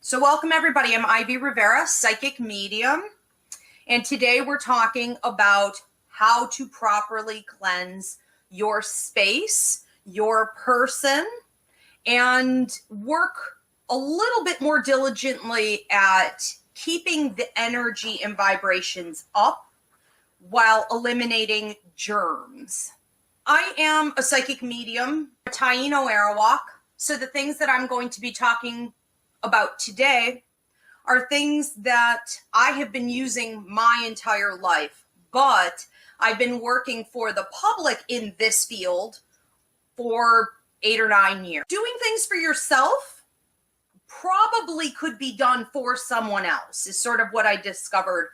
So welcome everybody, I'm Ivy Rivera, psychic medium, and today we're talking about how to properly cleanse your space, your person, and work a little bit more diligently at keeping the energy and vibrations up while eliminating germs. I am a psychic medium, a Taino Arawak, so the things that I'm going to be talking about today are things that I have been using my entire life, but I've been working for the public in this field for 8 or 9 years. Doing things for yourself probably could be done for someone else is sort of what I discovered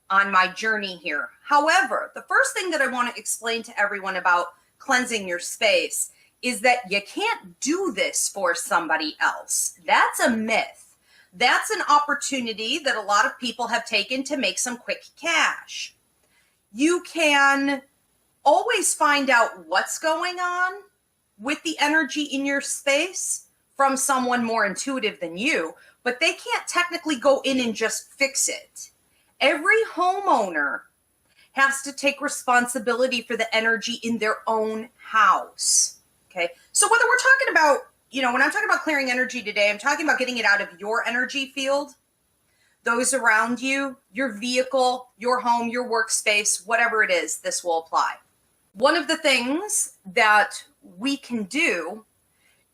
on my journey here. However, the first thing that I want to explain to everyone about cleansing your space is that you can't do this for somebody else. That's a myth. That's an opportunity that a lot of people have taken to make some quick cash. You can always find out what's going on with the energy in your space from someone more intuitive than you, but they can't technically go in and just fix it. Every homeowner has to take responsibility for the energy in their own house. Okay, so whether we're talking about, when I'm talking about clearing energy today, I'm talking about getting it out of your energy field, those around you, your vehicle, your home, your workspace, whatever it is, this will apply. One of the things that we can do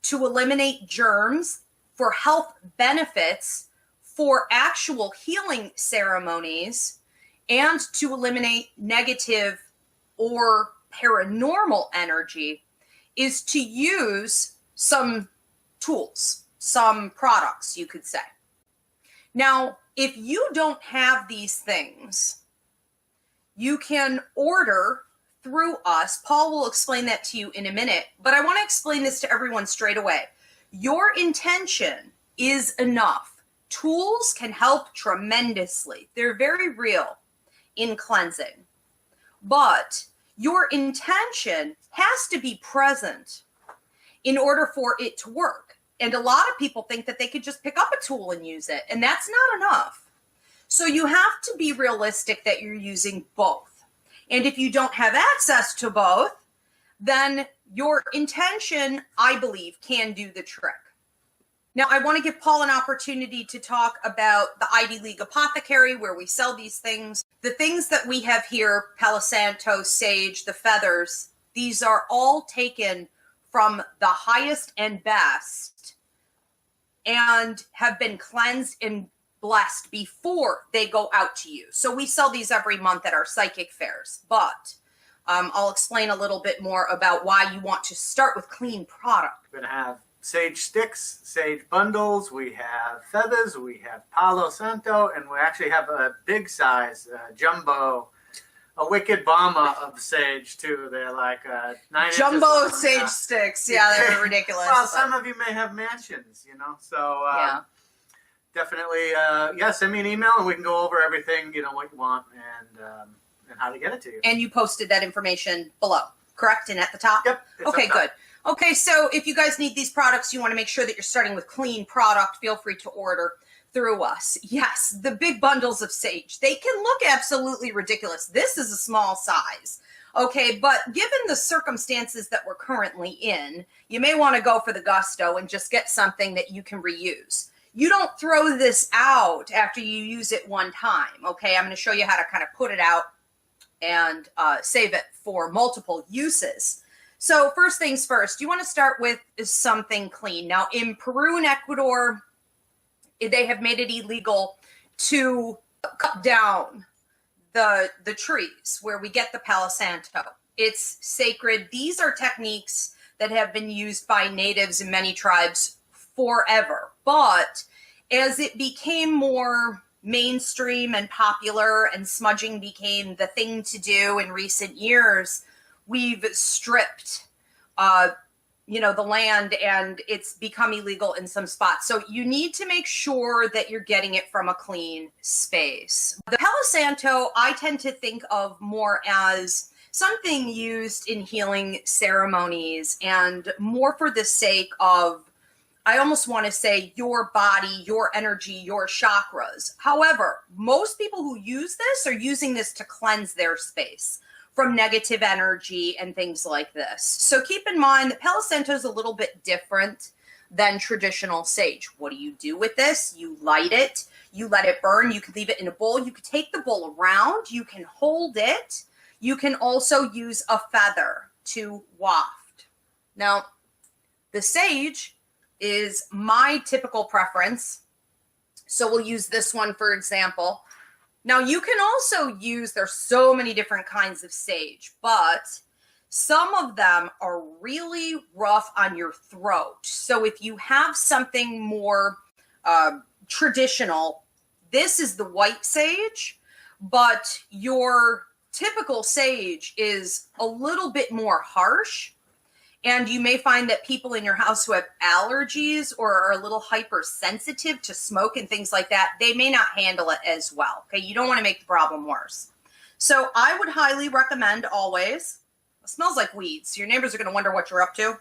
to eliminate germs for health benefits, for actual healing ceremonies, and to eliminate negative or paranormal energy is to use some tools, some products, you could say. Now, if you don't have these things, you can order through us. Paul will explain that to you in a minute, but I want to explain this to everyone straight away. Your intention is enough. Tools can help tremendously. They're very real in cleansing, but your intention has to be present in order for it to work. And a lot of people think that they could just pick up a tool and use it, and that's not enough. So you have to be realistic that you're using both. And if you don't have access to both, then your intention, I believe, can do the trick. Now, I want to give Paul an opportunity to talk about the Ivy League Apothecary, where we sell these things. The things that we have here, Palo Santo, sage, the feathers, these are all taken from the highest and best and have been cleansed and blessed before they go out to you. So we sell these every month at our psychic fairs, but I'll explain a little bit more about why you want to start with clean product. We're going to have sage sticks, sage bundles, we have feathers, we have Palo Santo, and we actually have a big size, jumbo, a wicked bomber of sage too. They're like 9 jumbo inches long. sage sticks. Yeah, they're ridiculous. Well, some of you may have mansions, so yeah. Definitely, send me an email and we can go over everything, what you want and how to get it to you. And you posted that information below, correct? And at the top? Yep. Okay, good. Okay, so if you guys need these products, you want to make sure that you're starting with clean product, feel free to order through us. Yes, the big bundles of sage, they can look absolutely ridiculous. This is a small size. Okay, but given the circumstances that we're currently in, you may want to go for the gusto and just get something that you can reuse. You don't throw this out after you use it one time. Okay, I'm going to show you how to kind of put it out and save it for multiple uses. So first things first, you want to start with something clean. Now in Peru and Ecuador, they have made it illegal to cut down the trees where we get the Palo Santo. It's sacred. These are techniques that have been used by natives in many tribes forever. But as it became more mainstream and popular and smudging became the thing to do in recent years, we've stripped, the land, and it's become illegal in some spots. So you need to make sure that you're getting it from a clean space. The Palo Santo, I tend to think of more as something used in healing ceremonies and more for the sake of I almost want to say your body, your energy, your chakras. However, most people who use this are using this to cleanse their space from negative energy and things like this. So keep in mind that Palo Santo is a little bit different than traditional sage. What do you do with this? You light it, you let it burn, you can leave it in a bowl, you can take the bowl around, you can hold it, you can also use a feather to waft. Now, the sage is my typical preference, so we'll use this one for example. Now, you can also use, there's so many different kinds of sage, but some of them are really rough on your throat. So if you have something more traditional, this is the white sage, but your typical sage is a little bit more harsh. And you may find that people in your house who have allergies or are a little hypersensitive to smoke and things like that, they may not handle it as well. Okay, you don't want to make the problem worse. So I would highly recommend always, it smells like weeds. Your neighbors are going to wonder what you're up to. You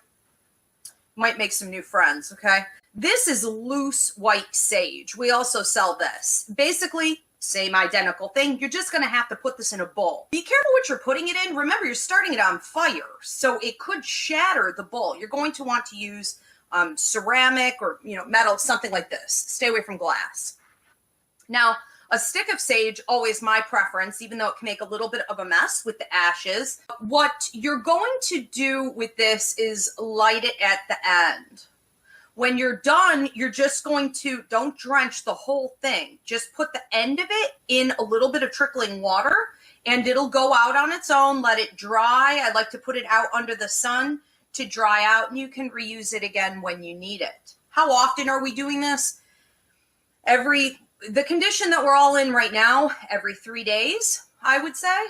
might make some new friends, okay? This is loose white sage. We also sell this. Basically, same identical thing. You're just going to have to put this in a bowl. Be careful what you're putting it in. Remember, you're starting it on fire, so it could shatter the bowl. You're going to want to use ceramic or metal, something like this. Stay away from glass. Now, a stick of sage, always my preference, even though it can make a little bit of a mess with the ashes. What you're going to do with this is light it at the end. When you're done, you're just going to, don't drench the whole thing. Just put the end of it in a little bit of trickling water and it'll go out on its own. Let it dry. I like to put it out under the sun to dry out and you can reuse it again when you need it. How often are we doing this? The condition that we're all in right now, every 3 days, I would say.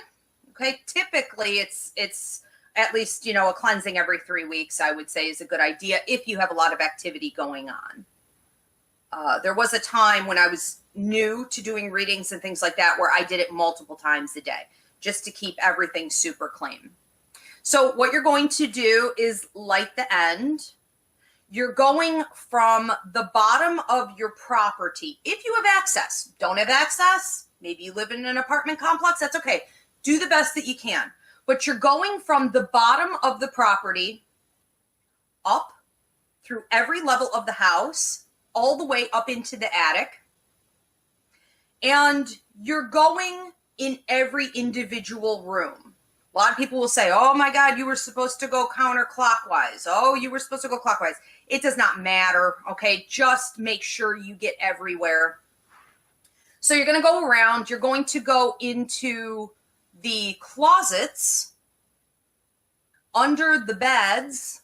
Okay, typically it's at least, a cleansing every 3 weeks, I would say is a good idea if you have a lot of activity going on. There was a time when I was new to doing readings and things like that where I did it multiple times a day just to keep everything super clean. So what you're going to do is light the end. You're going from the bottom of your property. If you have access, don't have access, maybe you live in an apartment complex, that's okay. Do the best that you can. But you're going from the bottom of the property up through every level of the house, all the way up into the attic. And you're going in every individual room. A lot of people will say, oh my God, you were supposed to go counterclockwise. Oh, you were supposed to go clockwise. It does not matter, okay? Just make sure you get everywhere. So you're going to go around. You're going to go into the closets, under the beds,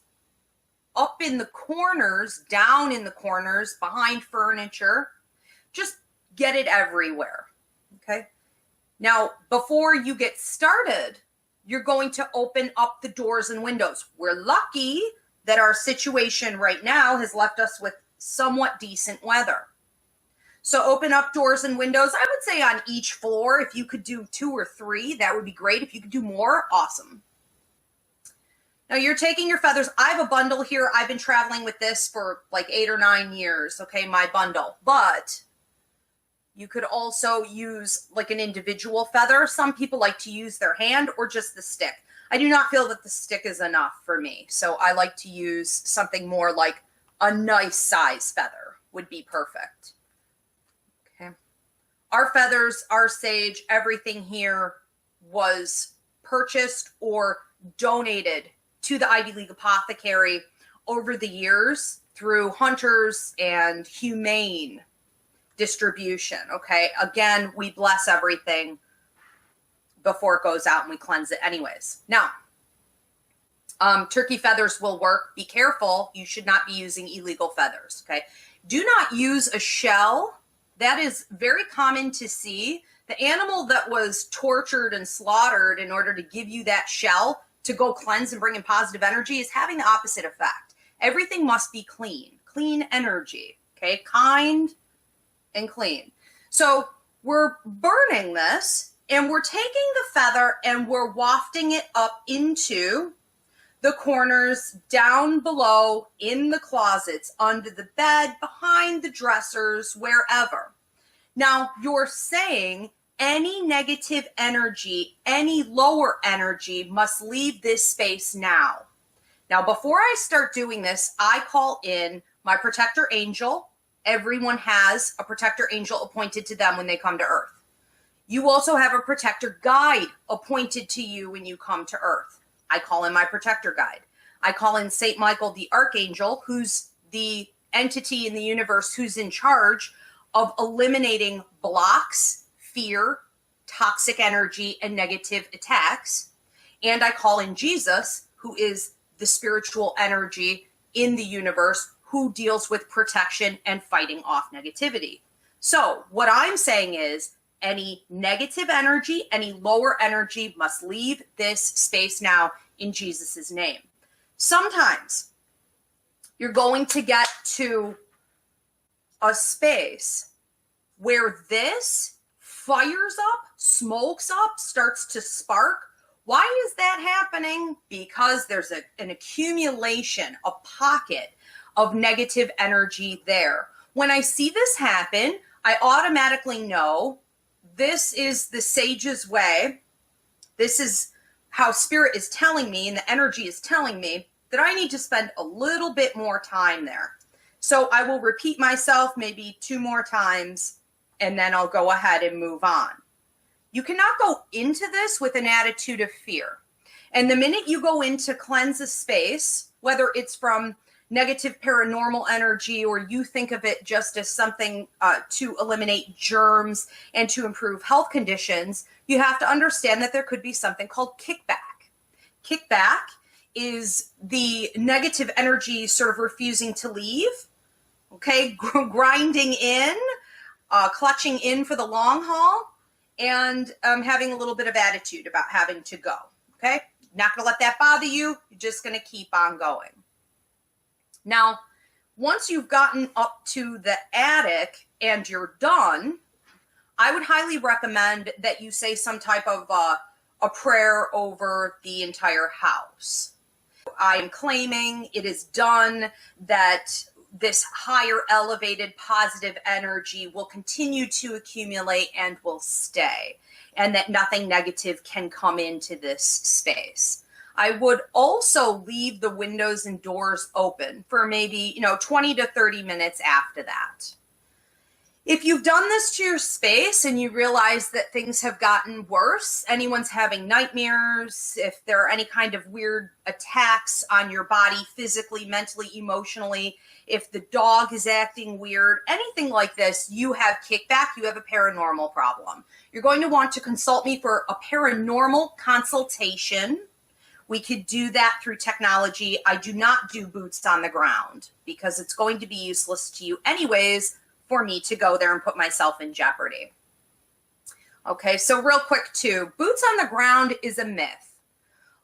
up in the corners, down in the corners, behind furniture. Just get it everywhere, okay? Now, before you get started, you're going to open up the doors and windows. We're lucky that our situation right now has left us with somewhat decent weather. So open up doors and windows. I would say on each floor, if you could do 2 or 3, that would be great. If you could do more, awesome. Now you're taking your feathers. I have a bundle here. I've been traveling with this for like 8 or 9 years, okay, my bundle. But you could also use like an individual feather. Some people like to use their hand or just the stick. I do not feel that the stick is enough for me. So I like to use something more like a nice size feather would be perfect. Our feathers, our sage, everything here was purchased or donated to the Ivy League Apothecary over the years through hunters and humane distribution, okay? Again, we bless everything before it goes out and we cleanse it anyways. Now, turkey feathers will work. Be careful. You should not be using illegal feathers, okay? Do not use a shell. That is very common to see. The animal that was tortured and slaughtered in order to give you that shell to go cleanse and bring in positive energy is having the opposite effect. Everything must be clean energy, okay? Kind and clean. So we're burning this and we're taking the feather and we're wafting it up into the corners, down below, in the closets, under the bed, behind the dressers, wherever. Now, you're saying any negative energy, any lower energy must leave this space now. Now, before I start doing this, I call in my protector angel. Everyone has a protector angel appointed to them when they come to Earth. You also have a protector guide appointed to you when you come to Earth. I call in my protector guide. I call in Saint Michael the Archangel, who's the entity in the universe who's in charge of eliminating blocks, fear, toxic energy, and negative attacks. And I call in Jesus, who is the spiritual energy in the universe who deals with protection and fighting off negativity. So what I'm saying is any negative energy, any lower energy must leave this space now in Jesus' name. Sometimes you're going to get to a space where this fires up, smokes up, starts to spark. Why is that happening? Because there's an accumulation, a pocket of negative energy there. When I see this happen, I automatically know this is the sage's way. This is how spirit is telling me and the energy is telling me that I need to spend a little bit more time there. So I will repeat myself maybe 2 more times, and then I'll go ahead and move on. You cannot go into this with an attitude of fear. And the minute you go in to cleanse a space, whether it's from negative paranormal energy or you think of it just as something to eliminate germs and to improve health conditions, you have to understand that there could be something called kickback. Kickback is the negative energy sort of refusing to leave, okay, grinding in, clutching in for the long haul, and having a little bit of attitude about having to go, okay? Not going to let that bother you. You're just going to keep on going. Now, once you've gotten up to the attic and you're done, I would highly recommend that you say some type of a prayer over the entire house. I am claiming it is done, that this higher elevated positive energy will continue to accumulate and will stay, and that nothing negative can come into this space. I would also leave the windows and doors open for maybe, 20 to 30 minutes after that. If you've done this to your space and you realize that things have gotten worse, anyone's having nightmares, if there are any kind of weird attacks on your body, physically, mentally, emotionally, if the dog is acting weird, anything like this, you have kickback, you have a paranormal problem. You're going to want to consult me for a paranormal consultation. We could do that through technology. I do not do boots on the ground because it's going to be useless to you anyways for me to go there and put myself in jeopardy. Okay, so real quick too, boots on the ground is a myth.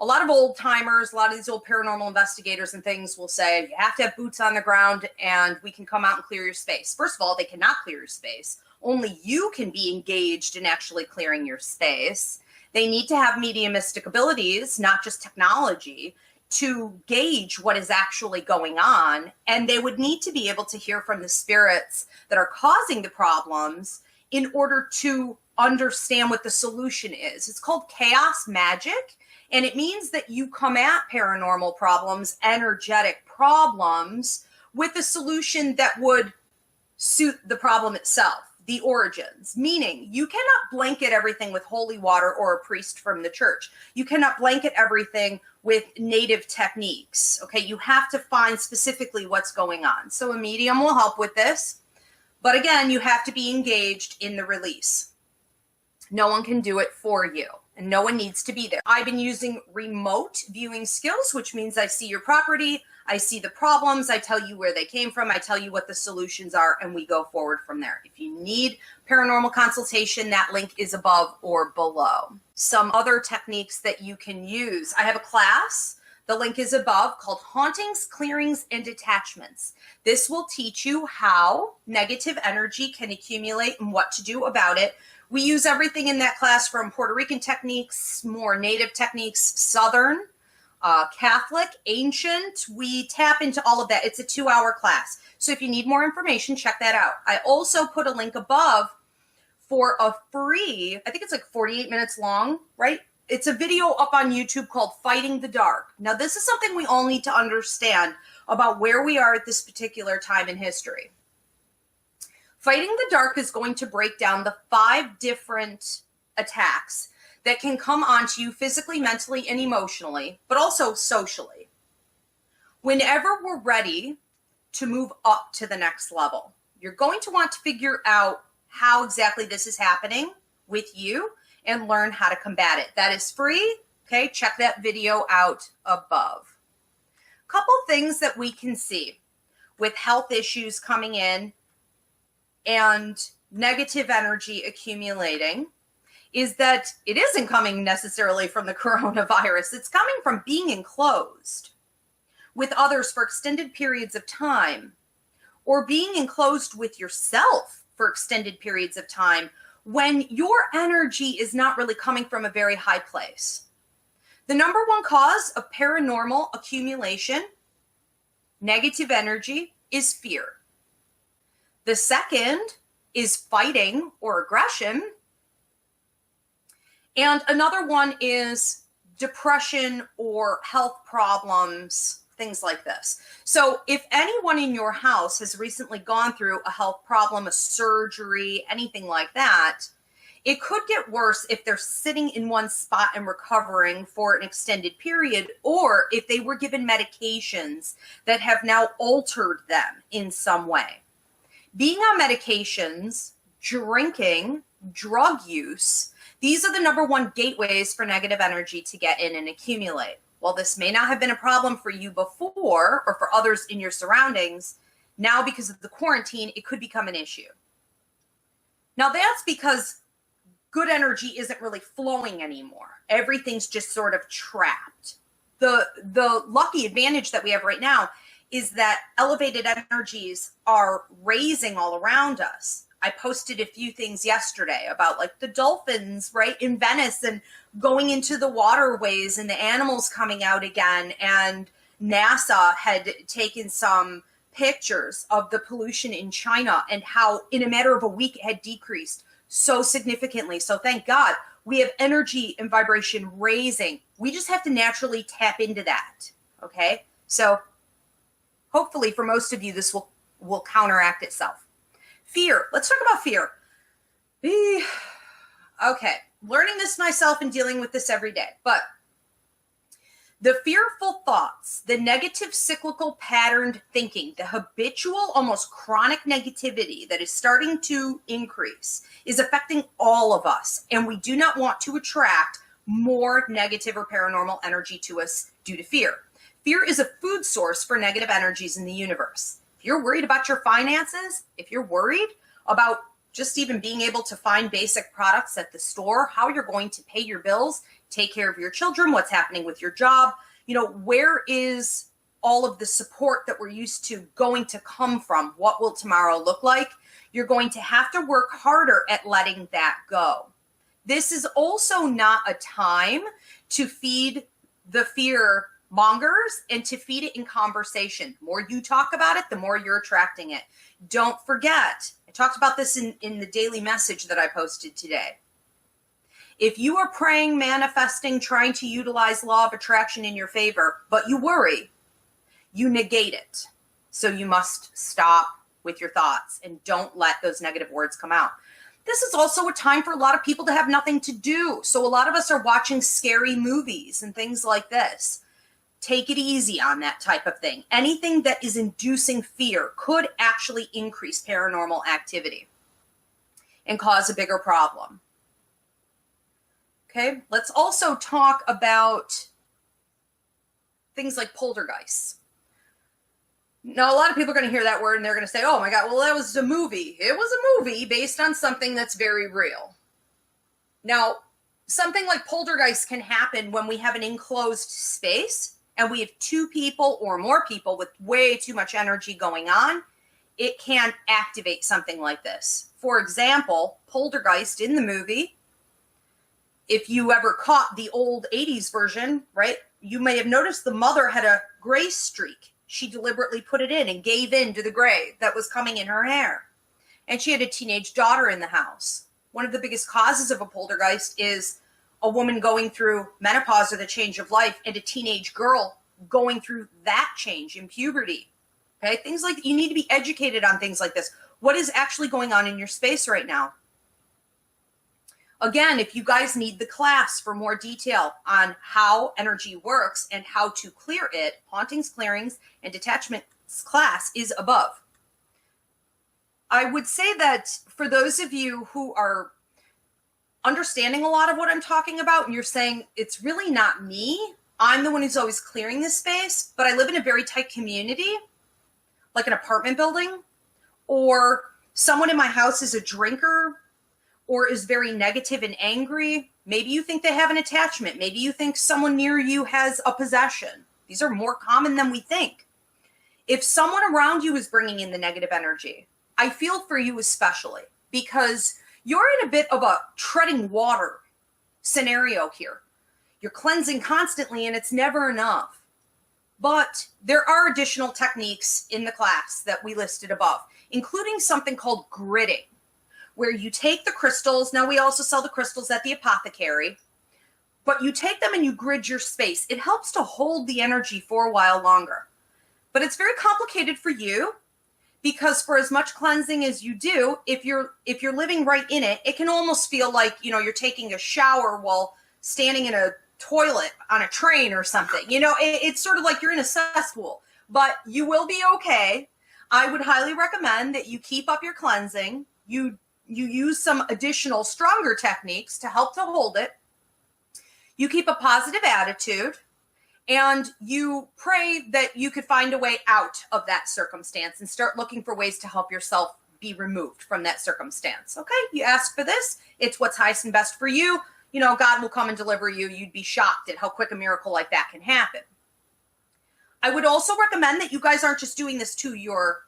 A lot of old timers, a lot of these old paranormal investigators and things will say, you have to have boots on the ground and we can come out and clear your space. First of all, they cannot clear your space. Only you can be engaged in actually clearing your space. They need to have mediumistic abilities, not just technology, to gauge what is actually going on. And they would need to be able to hear from the spirits that are causing the problems in order to understand what the solution is. It's called chaos magic. And it means that you come at paranormal problems, energetic problems, with a solution that would suit the problem itself. The origins, meaning you cannot blanket everything with holy water or a priest from the church. You cannot blanket everything with native techniques. Okay, you have to find specifically what's going on. So a medium will help with this. But again, you have to be engaged in the release. No one can do it for you, and no one needs to be there. I've been using remote viewing skills, which means I see your property, I see the problems, I tell you where they came from, I tell you what the solutions are, and we go forward from there. If you need paranormal consultation, that link is above or below. Some other techniques that you can use. I have a class, the link is above, called Hauntings, Clearings, and Detachments. This will teach you how negative energy can accumulate and what to do about it. We use everything in that class from Puerto Rican techniques, more native techniques, Southern, Catholic, ancient. We tap into all of that. It's a 2-hour class. So if you need more information, check that out. I also put a link above for a free, I think it's like 48 minutes long, right? It's a video up on YouTube called Fighting the Dark. Now, this is something we all need to understand about where we are at this particular time in history. Fighting the Dark is going to break down the 5 different attacks that can come onto you physically, mentally, and emotionally, but also socially. Whenever we're ready to move up to the next level, you're going to want to figure out how exactly this is happening with you and learn how to combat it. That is free. Okay, check that video out above. Couple things that we can see with health issues coming in and negative energy accumulating is that it isn't coming necessarily from the coronavirus. It's coming from being enclosed with others for extended periods of time, or being enclosed with yourself for extended periods of time when your energy is not really coming from a very high place. The number one cause of paranormal accumulation, negative energy, is fear. The second is fighting or aggression. And another one is depression or health problems, things like this. So if anyone in your house has recently gone through a health problem, a surgery, anything like that, it could get worse if they're sitting in one spot and recovering for an extended period, or if they were given medications that have now altered them in some way. Being on medications, drinking, drug use, these are the number one gateways for negative energy to get in and accumulate. While this may not have been a problem for you before or for others in your surroundings, now because of the quarantine, it could become an issue. Now that's because good energy isn't really flowing anymore. Everything's just sort of trapped. The lucky advantage that we have right now is that elevated energies are raising all around us. I posted a few things yesterday about like the dolphins, right, in Venice and going into the waterways and the animals coming out again. And NASA had taken some pictures of the pollution in China and how in a matter of a week it had decreased so significantly. So thank God we have energy and vibration raising. We just have to naturally tap into that. Okay. So hopefully for most of you, this will counteract itself. Fear. Let's talk about fear. Okay. Learning this myself and dealing with this every day. But the fearful thoughts, the negative cyclical patterned thinking, the habitual, almost chronic negativity that is starting to increase is affecting all of us. And we do not want to attract more negative or paranormal energy to us due to fear. Fear is a food source for negative energies in the universe. If you're worried about your finances, if you're worried about just even being able to find basic products at the store, how you're going to pay your bills, take care of your children, what's happening with your job, where is all of the support that we're used to going to come from? What will tomorrow look like? You're going to have to work harder at letting that go. This is also not a time to feed the fear mongers and to feed it in conversation. The more you talk about it, the more you're attracting it. Don't forget, I talked about this in the daily message that I posted today. If you are praying, manifesting, trying to utilize law of attraction in your favor, but you worry, you negate it. So you must stop with your thoughts and don't let those negative words come out. This is also a time for a lot of people to have nothing to do. So a lot of us are watching scary movies and things like this. Take it easy on that type of thing. Anything that is inducing fear could actually increase paranormal activity and cause a bigger problem. Okay, let's also talk about things like poltergeists. Now, a lot of people are going to hear that word and they're going to say, oh my God, well, that was a movie. It was a movie based on something that's very real. Now, something like poltergeist can happen when we have an enclosed space and we have 2 people or more people with way too much energy going on. It can activate something like this. For example, poltergeist in the movie, if you ever caught the old 80s version, right? you may have noticed the mother had a gray streak. She deliberately put it in and gave in to the gray that was coming in her hair. And she had a teenage daughter in the house. One of the biggest causes of a poltergeist is a woman going through menopause or the change of life, and a teenage girl going through that change in puberty. Okay, things like you need to be educated on things like this. What is actually going on in your space right now? Again, if you guys need the class for more detail on how energy works and how to clear it, hauntings, clearings, and detachments class is above. I would say that for those of you who are understanding a lot of what I'm talking about, and you're saying, it's really not me, I'm the one who's always clearing this space, but I live in a very tight community, like an apartment building, or someone in my house is a drinker, or is very negative and angry. Maybe you think they have an attachment. Maybe you think someone near you has a possession. These are more common than we think. If someone around you is bringing in the negative energy, I feel for you especially, because you're in a bit of a treading water scenario here. You're cleansing constantly and it's never enough. But there are additional techniques in the class that we listed above, including something called gridding, where you take the crystals. Now, we also sell the crystals at the apothecary, but you take them and you grid your space. It helps to hold the energy for a while longer. But it's very complicated for you, because for as much cleansing as you do, if you're living right in it, it can almost feel like, you're taking a shower while standing in a toilet on a train or something. It's sort of like you're in a cesspool, but you will be okay. I would highly recommend that you keep up your cleansing. You use some additional stronger techniques to help to hold it. You keep a positive attitude, and you pray that you could find a way out of that circumstance and start looking for ways to help yourself be removed from that circumstance. Okay, you ask for this. It's what's highest and best for you. God will come and deliver you. You'd be shocked at how quick a miracle like that can happen. I would also recommend that you guys aren't just doing this to your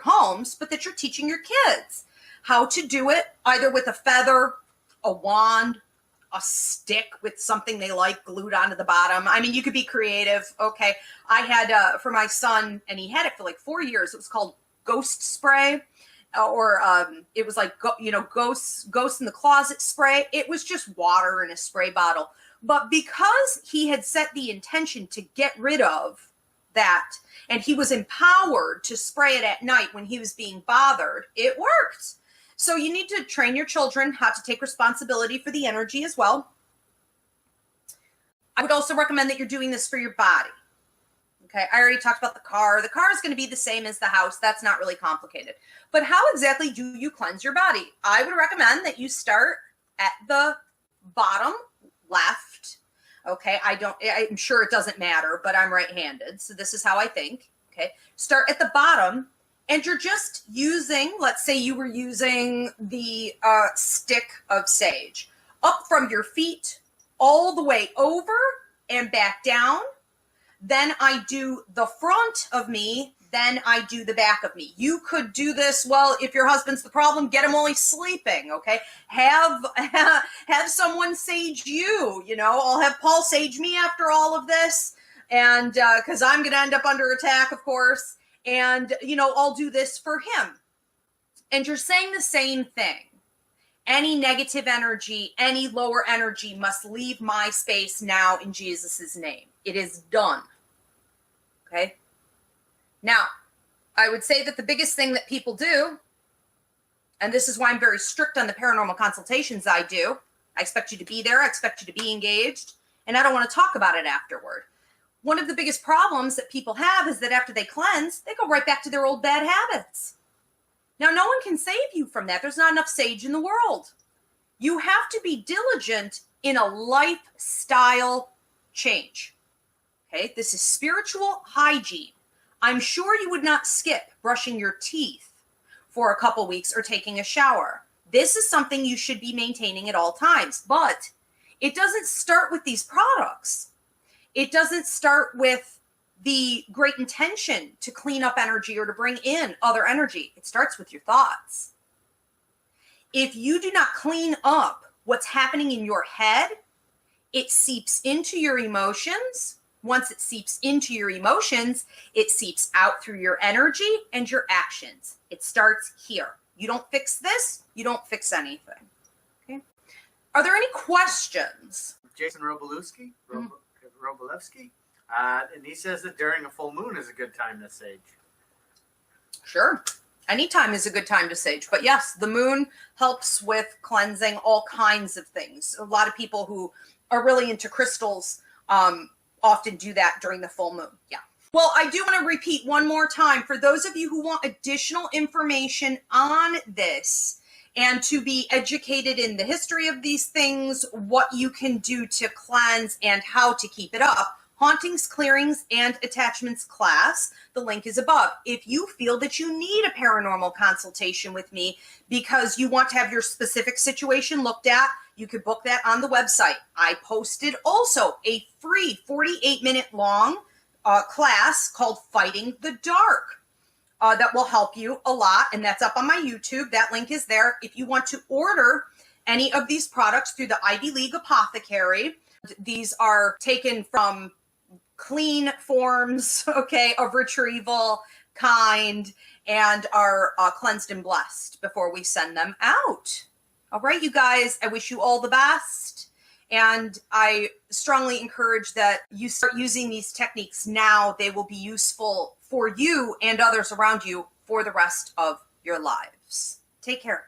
homes, but that you're teaching your kids how to do it, either with a feather, a wand, a stick with something they like glued onto the bottom. I mean, you could be creative. Okay. I had, for my son, and he had it for like 4 years, it was called ghost spray, or it was like, ghost in the closet spray. It was just water in a spray bottle. But because he had set the intention to get rid of that, and he was empowered to spray it at night when he was being bothered, it worked. So you need to train your children how to take responsibility for the energy as well. I would also recommend that you're doing this for your body. Okay, I already talked about the car. The car is going to be the same as the house. That's not really complicated. But how exactly do you cleanse your body? I would recommend that you start at the bottom left. Okay, I'm sure it doesn't matter, but I'm right-handed, so this is how I think. Okay, start at the bottom. And you're just using, let's say you were using the stick of sage, up from your feet all the way over and back down. Then I do the front of me, then I do the back of me. You could do this, well, if your husband's the problem, get him while he's sleeping, okay? Have someone sage you, I'll have Paul sage me after all of this, and because I'm going to end up under attack, of course. And, I'll do this for him. And you're saying the same thing. Any negative energy, any lower energy must leave my space now in Jesus' name. It is done. Okay? Now, I would say that the biggest thing that people do, and this is why I'm very strict on the paranormal consultations I do, I expect you to be there, I expect you to be engaged, and I don't want to talk about it afterward. One of the biggest problems that people have is that after they cleanse, they go right back to their old bad habits. Now, no one can save you from that. There's not enough sage in the world. You have to be diligent in a lifestyle change. Okay, this is spiritual hygiene. I'm sure you would not skip brushing your teeth for a couple weeks or taking a shower. This is something you should be maintaining at all times, but it doesn't start with these products. It doesn't start with the great intention to clean up energy or to bring in other energy. It starts with your thoughts. If you do not clean up what's happening in your head, it seeps into your emotions, once it seeps into your emotions, it seeps out through your energy and your actions. It starts here. You don't fix this, you don't fix anything. Okay. Are there any questions? Jason Robolewski, Robolewski, and he says that during a full moon is a good time to sage. Sure. Anytime is a good time to sage. But yes, the moon helps with cleansing all kinds of things. A lot of people who are really into crystals often do that during the full moon. Yeah. Well, I do want to repeat one more time for those of you who want additional information on this and to be educated in the history of these things, what you can do to cleanse and how to keep it up. Hauntings, Clearings, and Attachments class. The link is above. If you feel that you need a paranormal consultation with me because you want to have your specific situation looked at, you could book that on the website. I posted also a free 48-minute long class called Fighting the Dark that will help you a lot, and that's up on my YouTube. That link is there. If you want to order any of these products through the Ivy League Apothecary, these are taken from clean forms, okay, of retrieval kind, and are cleansed and blessed before we send them out. All right, you guys, I wish you all the best. And I strongly encourage that you start using these techniques now. They will be useful for you and others around you for the rest of your lives. Take care.